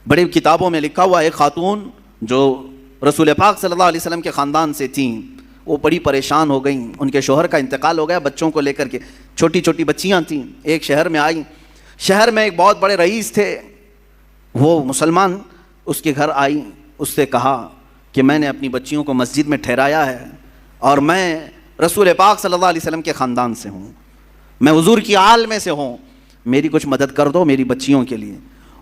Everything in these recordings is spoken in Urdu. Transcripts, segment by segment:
بڑی کتابوں میں لکھا ہوا ایک خاتون جو رسول پاک صلی اللہ علیہ وسلم کے خاندان سے تھیں، وہ بڑی پریشان ہو گئیں، ان کے شوہر کا انتقال ہو گیا، بچوں کو لے کر کے چھوٹی چھوٹی بچیاں تھیں، ایک شہر میں آئیں، شہر میں ایک بہت بڑے رئیس تھے، وہ مسلمان، اس کے گھر آئیں، اس سے کہا کہ میں نے اپنی بچیوں کو مسجد میں ٹھہرایا ہے اور میں رسول پاک صلی اللہ علیہ وسلم کے خاندان سے ہوں، میں حضور کی آل میں سے ہوں، میری کچھ مدد کر دو میری بچیوں کے لیے۔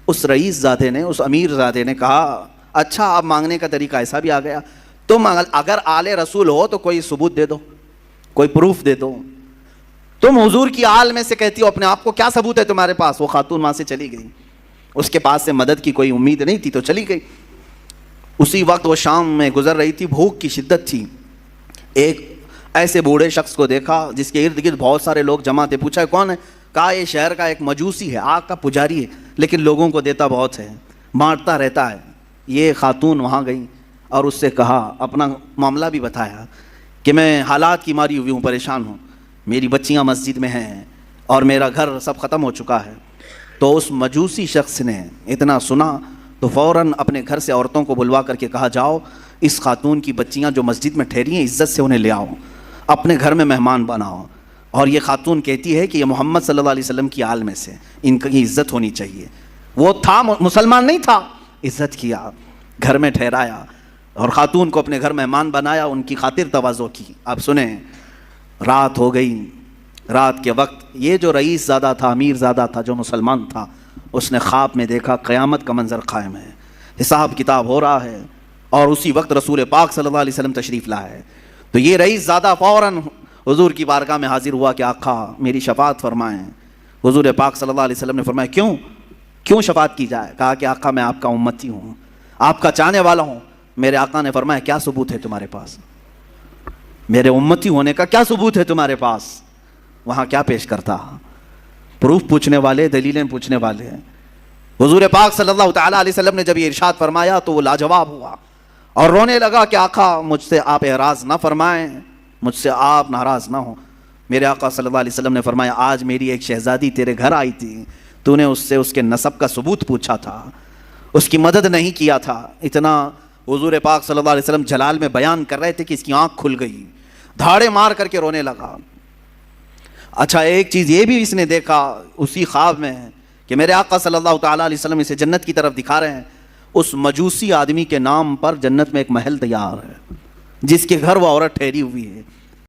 اس رئیس زادے نے، اس امیر زادے نے کہا اچھا آپ مانگنے کا طریقہ ایسا بھی آ گیا، تم اگر آل رسول ہو تو کوئی ثبوت دے دو، کوئی پروف دے دو، تم حضور کی آل میں سے کہتی ہو، اپنے آپ کو کیا ثبوت ہے تمہارے پاس؟ وہ خاتون وہاں سے چلی گئی، اس کے پاس سے مدد کی کوئی امید نہیں تھی تو چلی گئی۔ اسی وقت وہ شام میں گزر رہی تھی، بھوک کی شدت تھی، ایک ایسے بوڑھے شخص کو دیکھا جس کے ارد گرد بہت سارے لوگ جمع تھے، پوچھا کون ہے؟ کہا یہ شہر کا ایک مجوسی ہے، آگ کا پجاری ہے، لیکن لوگوں کو دیتا بہت ہے، بانٹتا رہتا ہے۔ یہ خاتون وہاں گئی اور اس سے کہا، اپنا معاملہ بھی بتایا کہ میں حالات کی ماری ہوئی ہوں، پریشان ہوں، میری بچیاں مسجد میں ہیں اور میرا گھر سب ختم ہو چکا ہے۔ تو اس مجوسی شخص نے اتنا سنا تو فوراً اپنے گھر سے عورتوں کو بلوا کر کے کہا، جاؤ اس خاتون کی بچیاں جو مسجد میں ٹھہری ہیں عزت سے انہیں لے آؤ، اپنے گھر میں مہمان بناؤ، اور یہ خاتون کہتی ہے کہ یہ محمد صلی اللہ علیہ وسلم کی آل میں سے، ان کی عزت ہونی چاہیے۔ وہ تھا مسلمان نہیں تھا، عزت کیا، گھر میں ٹھہرایا اور خاتون کو اپنے گھر مہمان بنایا، ان کی خاطر تواضع کی۔ اب سنیں، رات ہو گئی، رات کے وقت یہ جو رئیس زادہ تھا، امیر زادہ تھا جو مسلمان تھا، اس نے خواب میں دیکھا قیامت کا منظر قائم ہے، حساب کتاب ہو رہا ہے، اور اسی وقت رسول پاک صلی اللہ علیہ وسلم تشریف لائے ہے۔ تو یہ رئیس زادہ فوراً حضور کی بارگاہ میں حاضر ہوا کہ آقا میری شفاعت فرمائیں۔ حضور پاک صلی اللہ علیہ وسلم نے فرمایا کیوں شفاعت کی جائے؟ کہا کہ آقا میں آپ کا امتی ہوں، آپ کا چاہنے والا ہوں۔ میرے آقا نے فرمایا کیا ثبوت ہے تمہارے پاس؟ میرے امتی ہونے کا کیا ثبوت ہے تمہارے پاس؟ وہاں کیا پیش کرتا؟ پروف پوچھنے والے، دلیلیں پوچھنے والے ہیں۔ حضور پاک صلی اللہ تعالیٰ علیہ وسلم نے جب یہ ارشاد فرمایا تو وہ لاجواب ہوا اور رونے لگا کہ آقا مجھ سے آپ اعراض نہ فرمائیں، مجھ سے آپ ناراض نہ ہوں۔ میرے آقا صلی اللہ علیہ وسلم نے فرمایا آج میری ایک شہزادی تیرے گھر آئی تھی، تو نے اس سے اس کے نسب کا ثبوت پوچھا تھا، اس کی مدد نہیں کیا تھا۔ اتنا حضور پاک صلی اللہ علیہ وسلم جلال میں بیان کر رہے تھے کہ اس کی آنکھ کھل گئی، دھاڑے مار کر کے رونے لگا۔ اچھا ایک چیز یہ بھی اس نے دیکھا اسی خواب میں کہ میرے آقا صلی اللہ تعالیٰ علیہ وسلم اسے جنت کی طرف دکھا رہے ہیں، اس مجوسی آدمی کے نام پر جنت میں ایک محل تیار ہے جس کے گھر وہ عورت ٹھہری ہوئی ہے۔